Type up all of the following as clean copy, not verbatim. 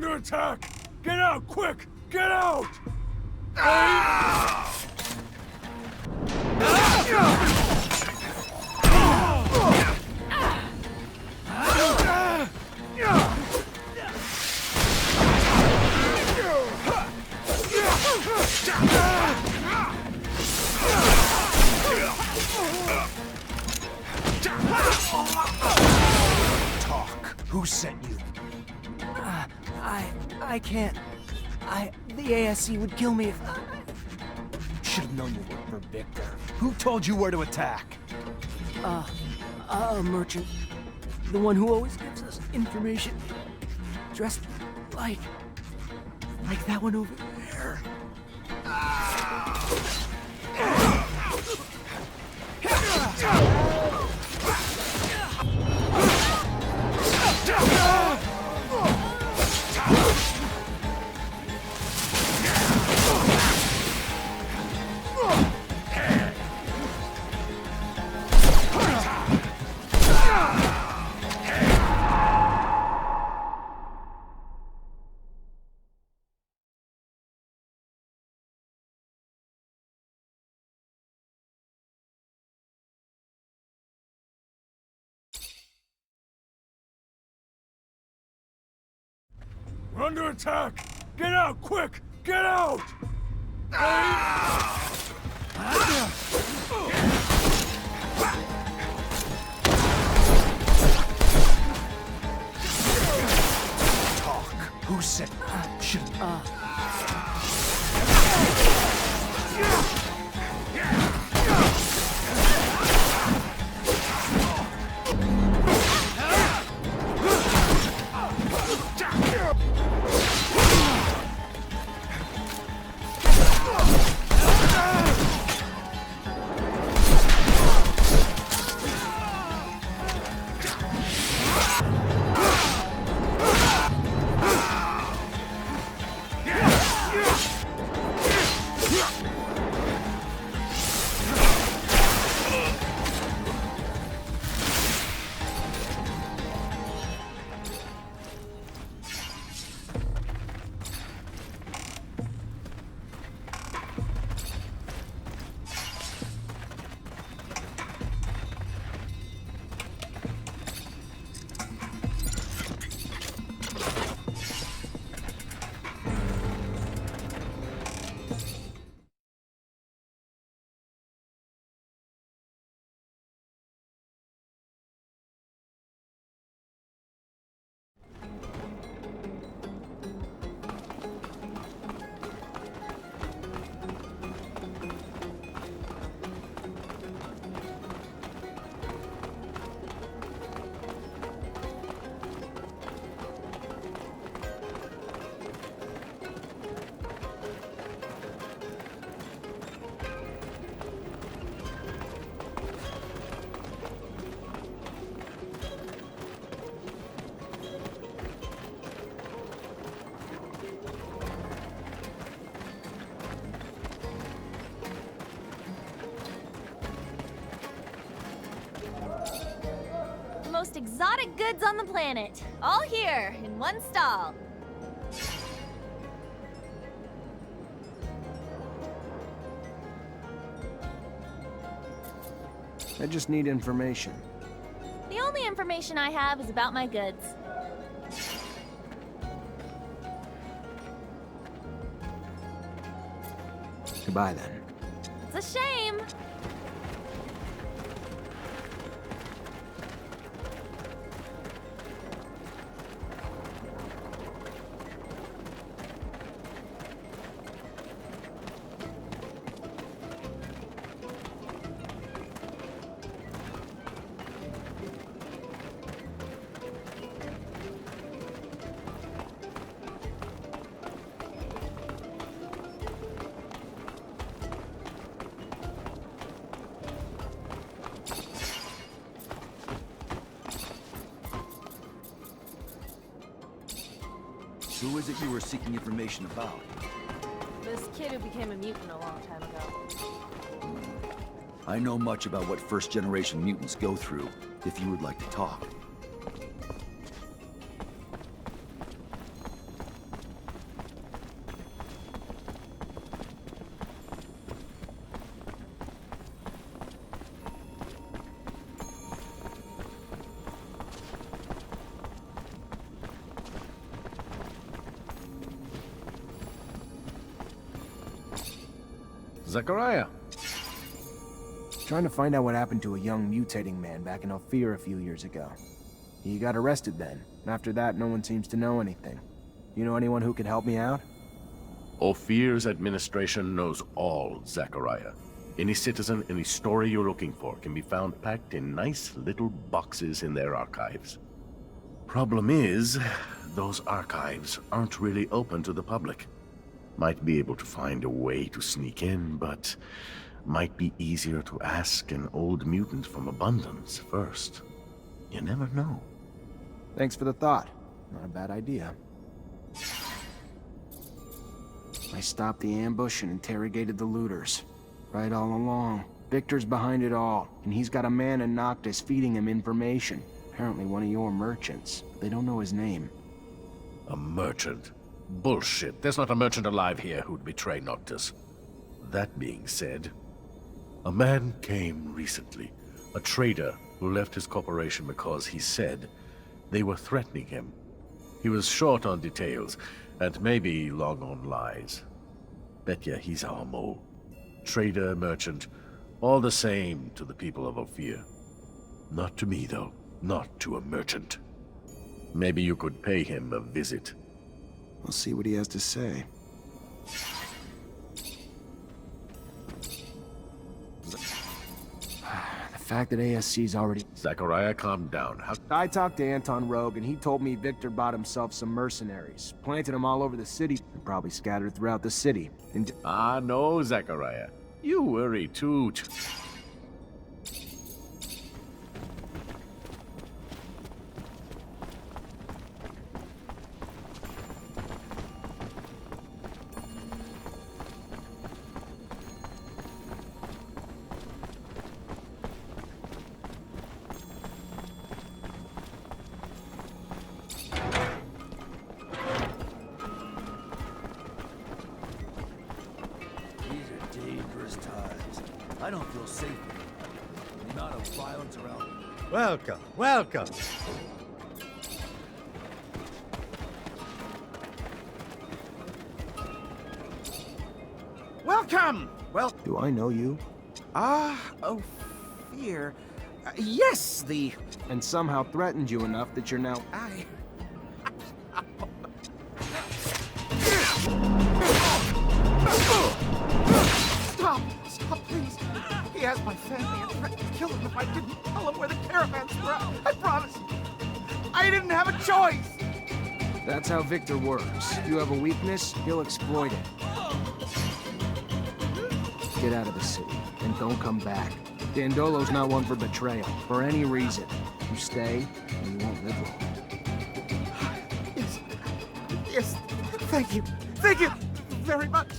under attack! Get out, quick! Get out! Talk. Who sent you? I can't. The ASC would kill me if... Should have known you worked for Victor. Who told you where to attack? A merchant. The one who always gives us information. Dressed like that one over there. We're under attack! Get out, quick! Get out! Talk. Who said? Should. Most exotic goods on the planet. All here, in one stall. I just need information. The only information I have is about my goods. Goodbye, then. It's a shame. Who is it you were seeking information about? This kid who became a mutant a long time ago. I know much about what first-generation mutants go through, if you would like to talk. Zachariah. Trying to find out what happened to a young mutating man back in Ophir a few years ago. He got arrested then, and after that no one seems to know anything. You know anyone who could help me out? Ophir's administration knows all, Zachariah. Any citizen, any story you're looking for can be found packed in nice little boxes in their archives. Problem is, those archives aren't really open to the public. Might be able to find a way to sneak in, but might be easier to ask an old mutant from Abundance first. You never know. Thanks for the thought. Not a bad idea. I stopped the ambush and interrogated the looters. Right all along. Victor's behind it all, and he's got a man in Noctis feeding him information. Apparently one of your merchants. They don't know his name. A merchant? Bullshit. There's not a merchant alive here who'd betray Noctis. That being said, a man came recently. A trader who left his corporation because he said they were threatening him. He was short on details, and maybe long on lies. Bet ya he's our mole. Trader, merchant, all the same to the people of Ophir. Not to me, though. Not to a merchant. Maybe you could pay him a visit. We'll see what he has to say. The fact that ASC's already... Zachariah, calm down. I talked to Anton Rogue, and he told me Victor bought himself some mercenaries. Planted them all over the city, and probably scattered throughout the city. And... No, Zachariah. You worry too. I don't feel safe. The amount of violence around. Welcome, welcome. Welcome! Well, Do I know you? Ophir. Yes, the... And somehow threatened you enough that you're now... I... Stop, please. He has my family and threatened to kill him if I didn't tell him where the caravans were. I promise you. I didn't have a choice. That's how Victor works. You have a weakness, he'll exploit it. Get out of the city, and don't come back. Dandolo's not one for betrayal, for any reason. You stay, and you won't live long. Yes. Thank you. Thank you very much.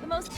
The most...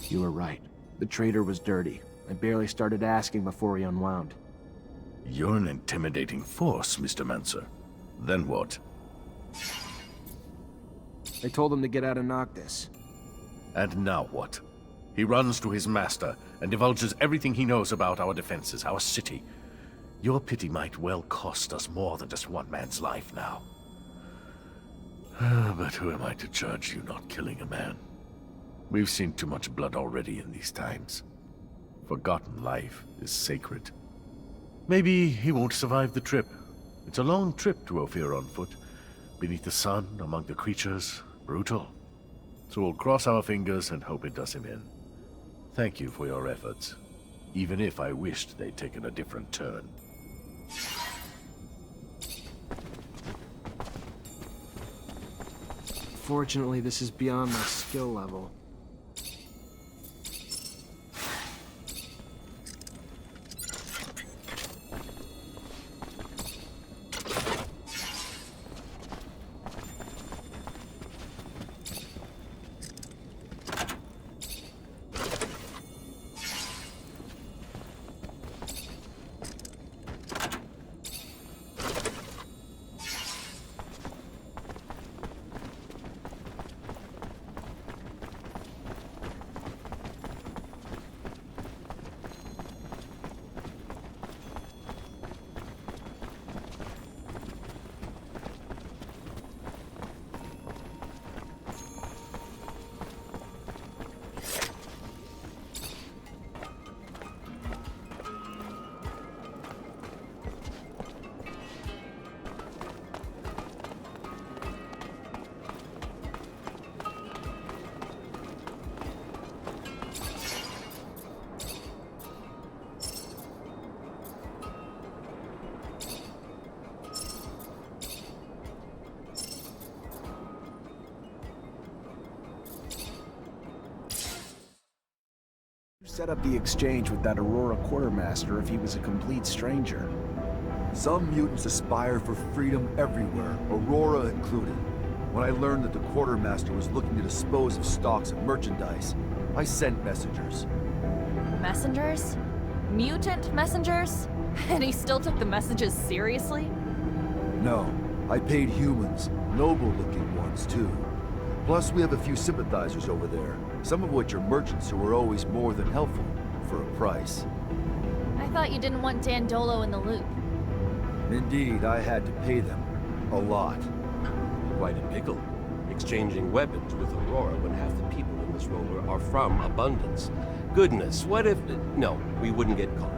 You were right. The trader was dirty. I barely started asking before he unwound. You're an intimidating force, Mr. Mancer. Then what? I told him to get out of Noctis. And now what? He runs to his master and divulges everything he knows about our defenses, our city. Your pity might well cost us more than just one man's life now. But who am I to judge you not killing a man? We've seen too much blood already in these times. Forgotten life is sacred. Maybe he won't survive the trip. It's a long trip to Ophir on foot. Beneath the sun, among the creatures, brutal. So we'll cross our fingers and hope it does him in. Thank you for your efforts, even if I wished they'd taken a different turn. Fortunately, this is beyond my skill level. Set up the exchange with that Aurora quartermaster if he was a complete stranger. Some mutants aspire for freedom everywhere, Aurora included. When I learned that the quartermaster was looking to dispose of stocks of merchandise, I sent messengers. Messengers? Mutant messengers? And he still took the messages seriously? No, I paid humans, noble-looking ones too. Plus, we have a few sympathizers over there, some of which are merchants who are always more than helpful, for a price. I thought you didn't want Dandolo in the loop. Indeed, I had to pay them. A lot. Quite a pickle. Exchanging weapons with Aurora when half the people in this roller are from Abundance. Goodness, what if... No, we wouldn't get caught.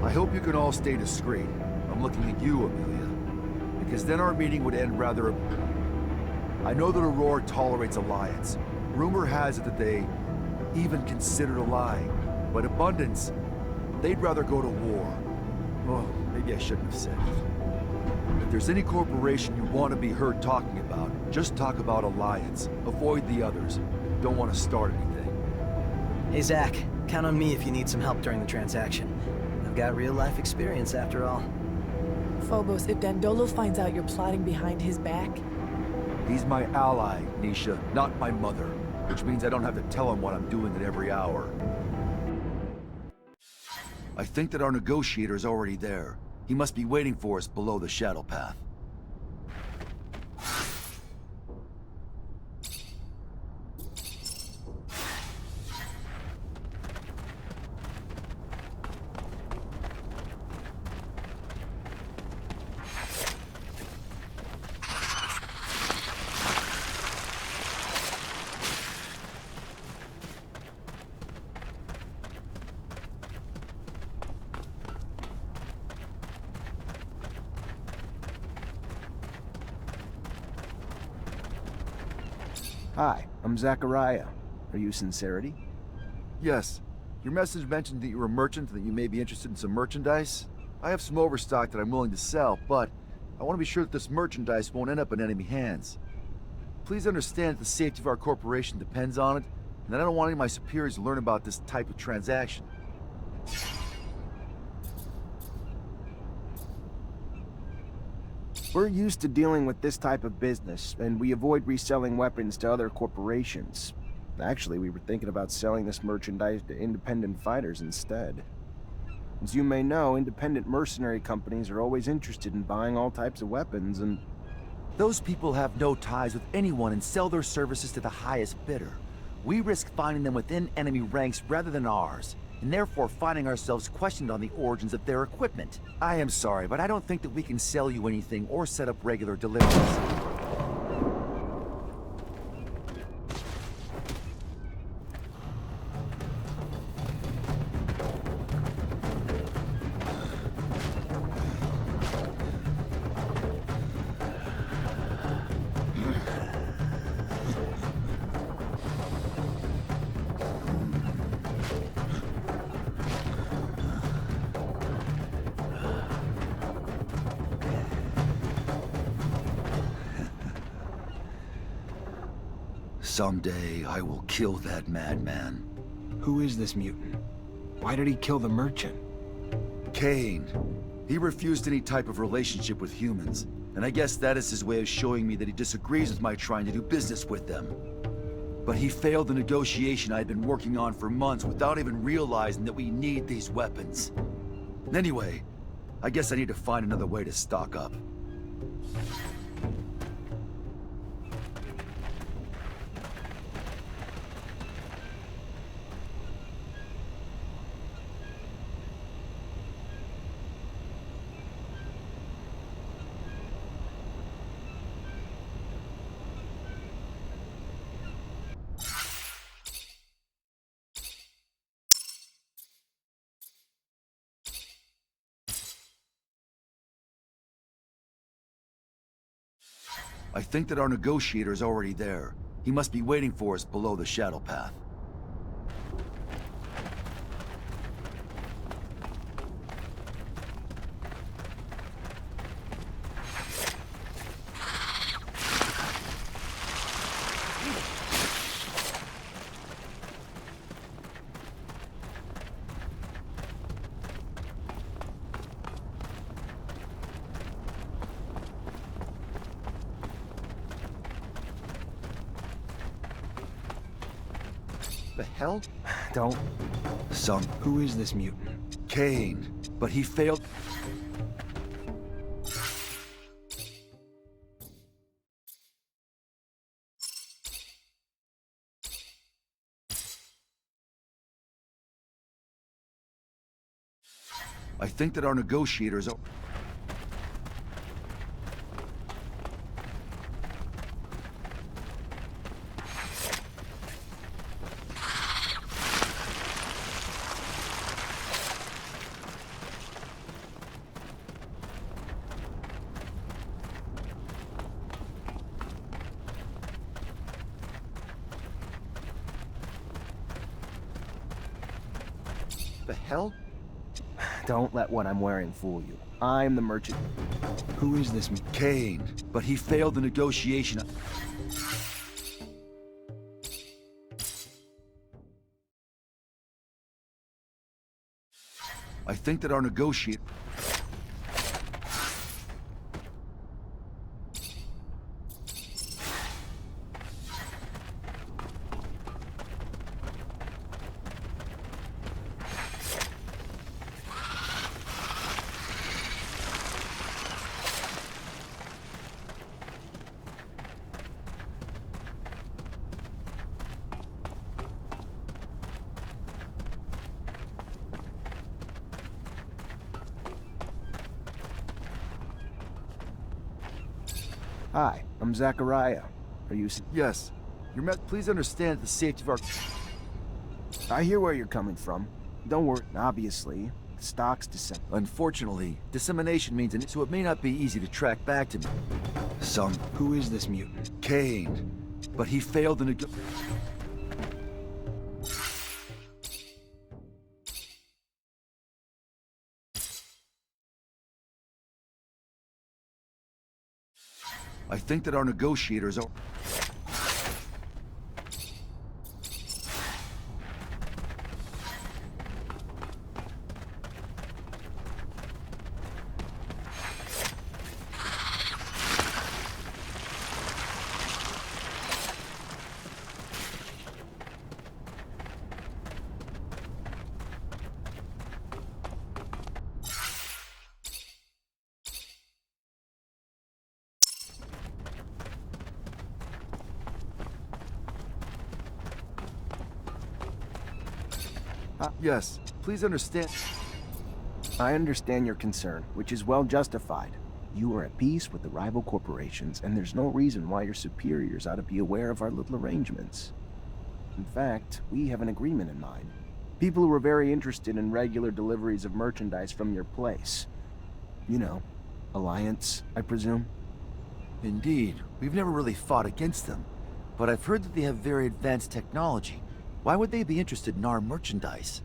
I hope you can all stay discreet. I'm looking at you, Amelia. Because then our meeting would end rather... I know that Aurora tolerates alliance. Rumor has it that they even considered allying. But Abundance, they'd rather go to war. Oh, maybe I shouldn't have said it. If there's any corporation you want to be heard talking about, just talk about alliance. Avoid the others. Don't want to start anything. Hey Zach, count on me if you need some help during the transaction. I've got real-life experience after all. Phobos, if Dandolo finds out you're plotting behind his back... He's my ally, Nisha, not my mother. Which means I don't have to tell him what I'm doing at every hour. I think that our negotiator's already there. He must be waiting for us below the Shadow Path. Hi, I'm Zachariah. Are you Sincerity? Yes. Your message mentioned that you're a merchant and that you may be interested in some merchandise. I have some overstock that I'm willing to sell, but I want to be sure that this merchandise won't end up in enemy hands. Please understand that the safety of our corporation depends on it, and that I don't want any of my superiors to learn about this type of transaction. We're used to dealing with this type of business, and we avoid reselling weapons to other corporations. Actually, we were thinking about selling this merchandise to independent fighters instead. As you may know, independent mercenary companies are always interested in buying all types of weapons, and Those people have no ties with anyone and sell their services to the highest bidder. We risk finding them within enemy ranks rather than ours, and therefore finding ourselves questioned on the origins of their equipment. I am sorry, but I don't think that we can sell you anything or set up regular deliveries. Someday, I will kill that madman. who is this mutant? Why did he kill the merchant? Kane. He refused any type of relationship with humans, and I guess that is his way of showing me that he disagrees with my trying to do business with them. But he failed the negotiation I had been working on for months without even realizing that we need these weapons. Anyway, I guess I need to find another way to stock up. I think that our negotiator is already there. He must be waiting for us below the shadow path. The hell? Don't. Who is this mutant? Kane. But he failed. I think that our negotiators are... The hell? Don't let what I'm wearing fool you. I'm the merchant. Who is this Kane. But he failed the negotiation. I think that our negotiator... Hi, I'm Zachariah. Are you... Yes. Please understand the safety of our... I hear where you're coming from. Don't worry. Obviously, the stock's Unfortunately, dissemination means... So it may not be easy to track back to me. Who is this mutant? Kane. But he failed the I think that our negotiators are... Yes, please understand. I understand your concern, which is well justified. You are at peace with the rival corporations, and there's no reason why your superiors ought to be aware of our little arrangements. In fact, we have an agreement in mind. People who are very interested in regular deliveries of merchandise from your place. You know, Alliance, I presume? Indeed, we've never really fought against them, but I've heard that they have very advanced technology. Why would they be interested in our merchandise?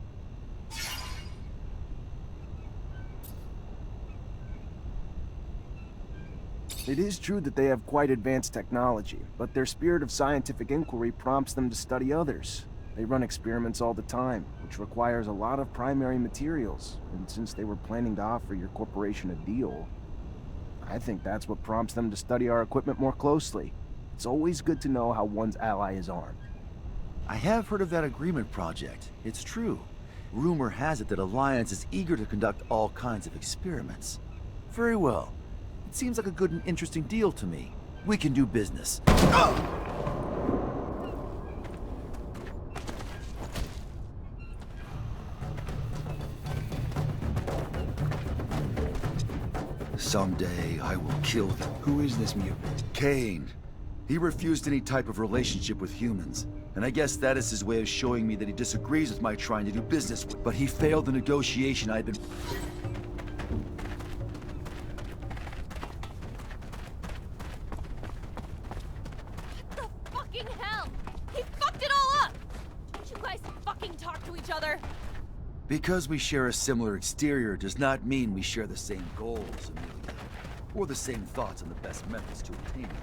It is true that they have quite advanced technology, but their spirit of scientific inquiry prompts them to study others. They run experiments all the time, which requires a lot of primary materials, and since they were planning to offer your corporation a deal, I think that's what prompts them to study our equipment more closely. It's always good to know how one's ally is armed. I have heard of that agreement project. It's true. Rumor has it that Alliance is eager to conduct all kinds of experiments. Very well. It seems like a good and interesting deal to me. We can do business. Someday I will kill them. Who is this mutant? Kane. He refused any type of relationship with humans. And I guess that is his way of showing me that he disagrees with my trying to do business with. But he failed the negotiation I'd been... What the fucking hell? He fucked it all up! Don't you guys fucking talk to each other? Because we share a similar exterior does not mean we share the same goals, Amelia. Or the same thoughts on the best methods to attain them.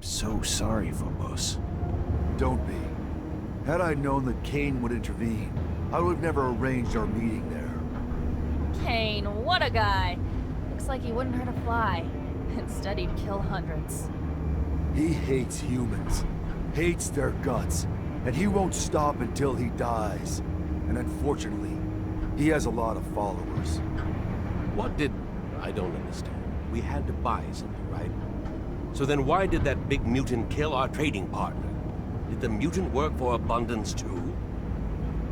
So sorry, Phobos. Don't be. Had I known that Kane would intervene, I would have never arranged our meeting there. Kane, what a guy. Looks like he wouldn't hurt a fly. Instead, he'd kill hundreds. He hates humans, hates their guts, and he won't stop until he dies. And unfortunately, he has a lot of followers. What did... I don't understand. We had to buy something, right? So then why did that big mutant kill our trading partner? Did the mutant work for Abundance too?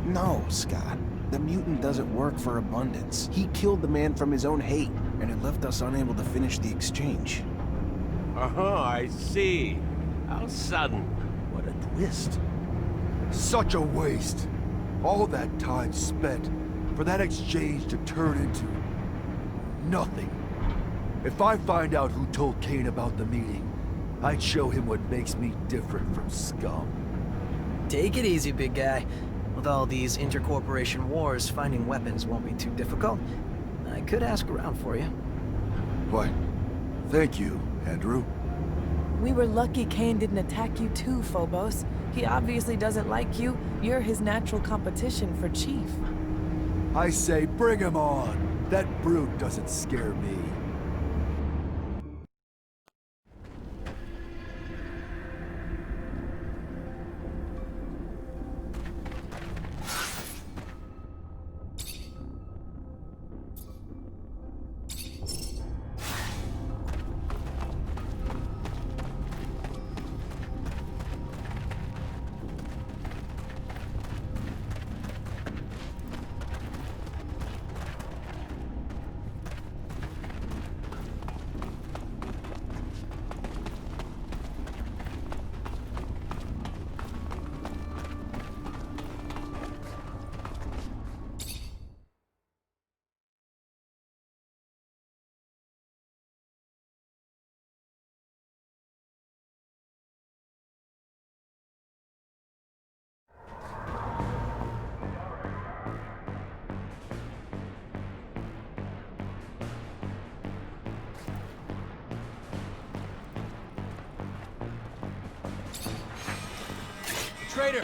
No, Scott. The mutant doesn't work for Abundance. He killed the man from his own hate, and it left us unable to finish the exchange. I see. How sudden. What a twist. Such a waste. All that time spent for that exchange to turn into... nothing. If I find out who told Kane about the meeting, I'd show him what makes me different from scum. Take it easy, big guy. With all these intercorporation wars, finding weapons won't be too difficult. I could ask around for you. What? Thank you, Andrew. We were lucky Kane didn't attack you too, Phobos. He obviously doesn't like you. You're his natural competition for Chief. I say bring him on. That brute doesn't scare me. Traitor!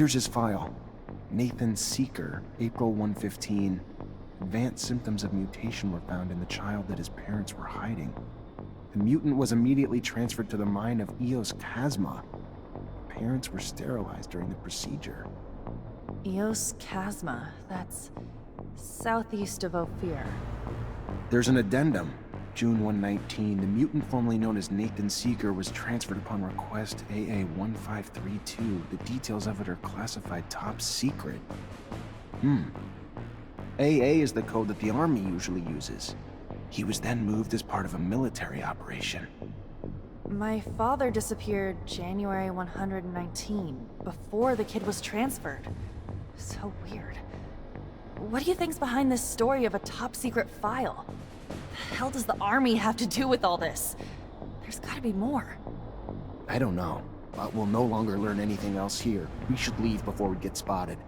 Here's his file. Nathan Seeker, April 115. Advanced symptoms of mutation were found in the child that his parents were hiding. The mutant was immediately transferred to the mine of Eos Chasma. Parents were sterilized during the procedure. Eos Chasma, that's southeast of Ophir. There's an addendum. June 119, the mutant formerly known as Nathan Seeker was transferred upon request AA-1532. The details of it are classified top secret. AA is the code that the Army usually uses. He was then moved as part of a military operation. My father disappeared January 119, before the kid was transferred. So weird. What do you think's behind this story of a top-secret file? The hell does the Army have to do with all this? There's gotta be more. I don't know, but we'll no longer learn anything else here. We should leave before we get spotted.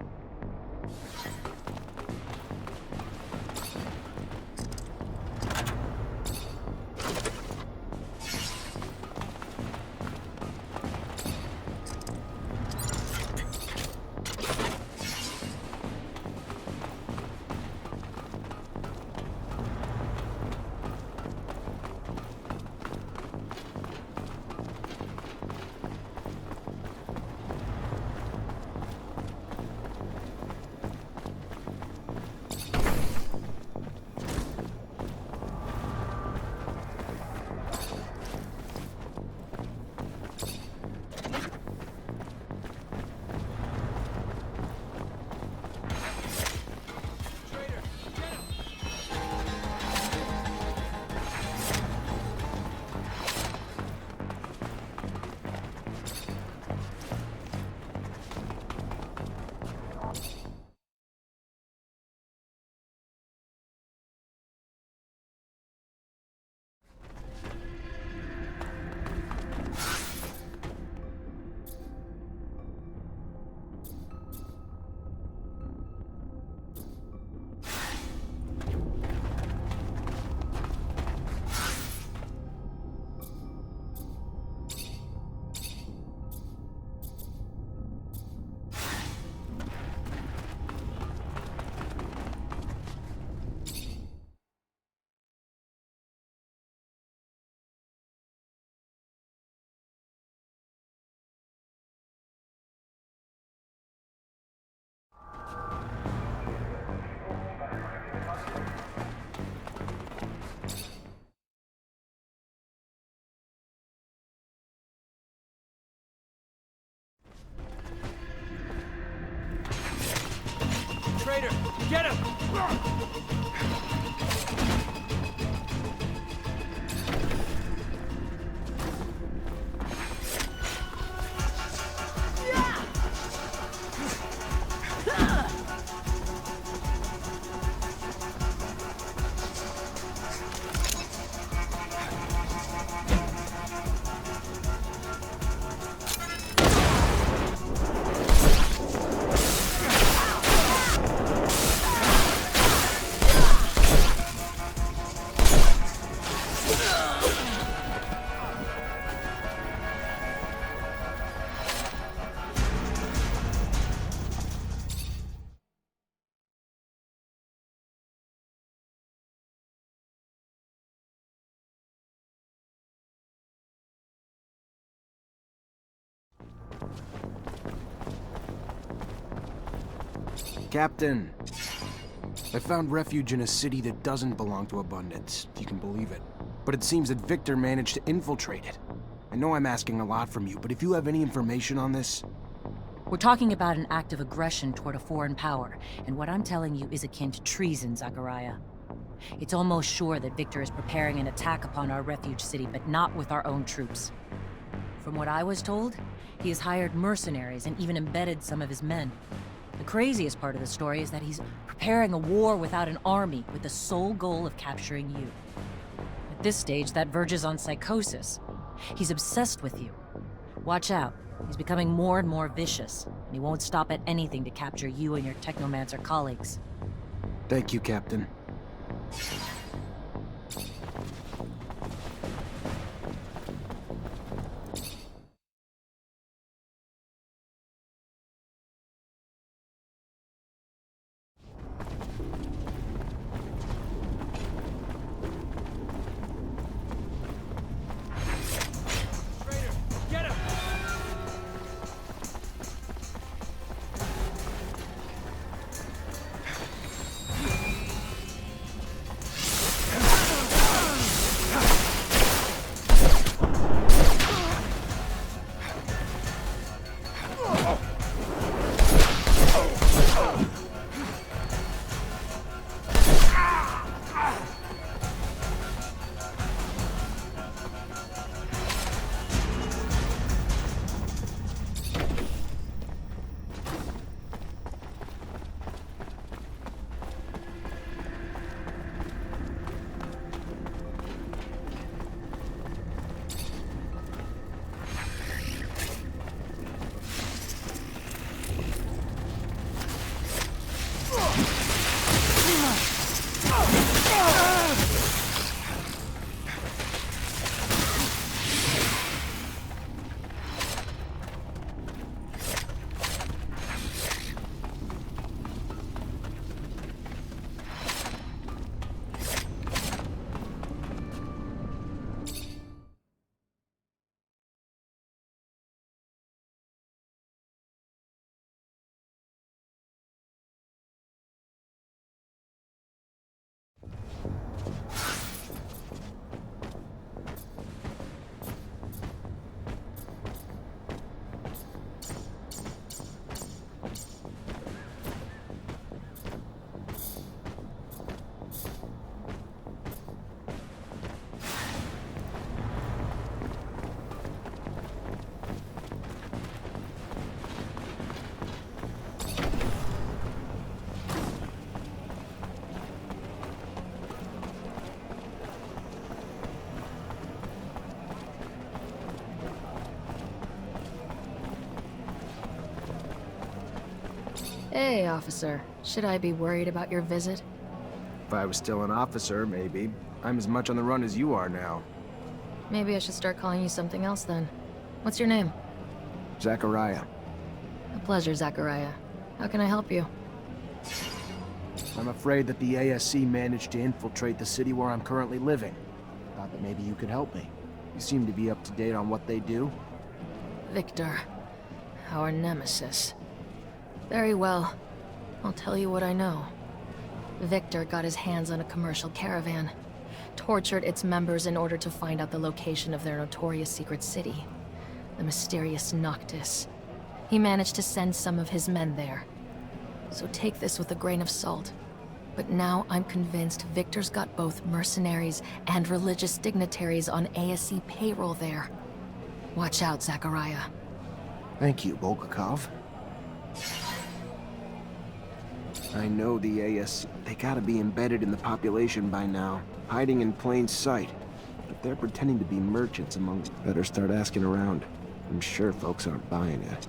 Traitor, get him! Captain, I found refuge in a city that doesn't belong to Abundance, if you can believe it. But it seems that Victor managed to infiltrate it. I know I'm asking a lot from you, but if you have any information on this... We're talking about an act of aggression toward a foreign power, and what I'm telling you is akin to treason, Zachariah. It's almost sure that Victor is preparing an attack upon our refuge city, but not with our own troops. From what I was told, he has hired mercenaries and even embedded some of his men. The craziest part of the story is that he's preparing a war without an army with the sole goal of capturing you. At this stage, that verges on psychosis. He's obsessed with you. Watch out. He's becoming more and more vicious, and he won't stop at anything to capture you and your Technomancer colleagues. Thank you, Captain. Hey, officer. Should I be worried about your visit? If I was still an officer, maybe. I'm as much on the run as you are now. Maybe I should start calling you something else then. What's your name? Zachariah. A pleasure, Zachariah. How can I help you? I'm afraid that the ASC managed to infiltrate the city where I'm currently living. Thought that maybe you could help me. You seem to be up to date on what they do. Victor. Our nemesis. Very well. I'll tell you what I know. Victor got his hands on a commercial caravan, tortured its members in order to find out the location of their notorious secret city, the mysterious Noctis. He managed to send some of his men there. So take this with a grain of salt. But now I'm convinced Victor's got both mercenaries and religious dignitaries on ASC payroll there. Watch out, Zachariah. Thank you, Bulgakov. I know the ASC. They gotta be embedded in the population by now, hiding in plain sight. If they're pretending to be merchants amongst, better start asking around. I'm sure folks aren't buying it.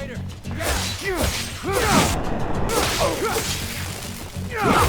traitor! Get out!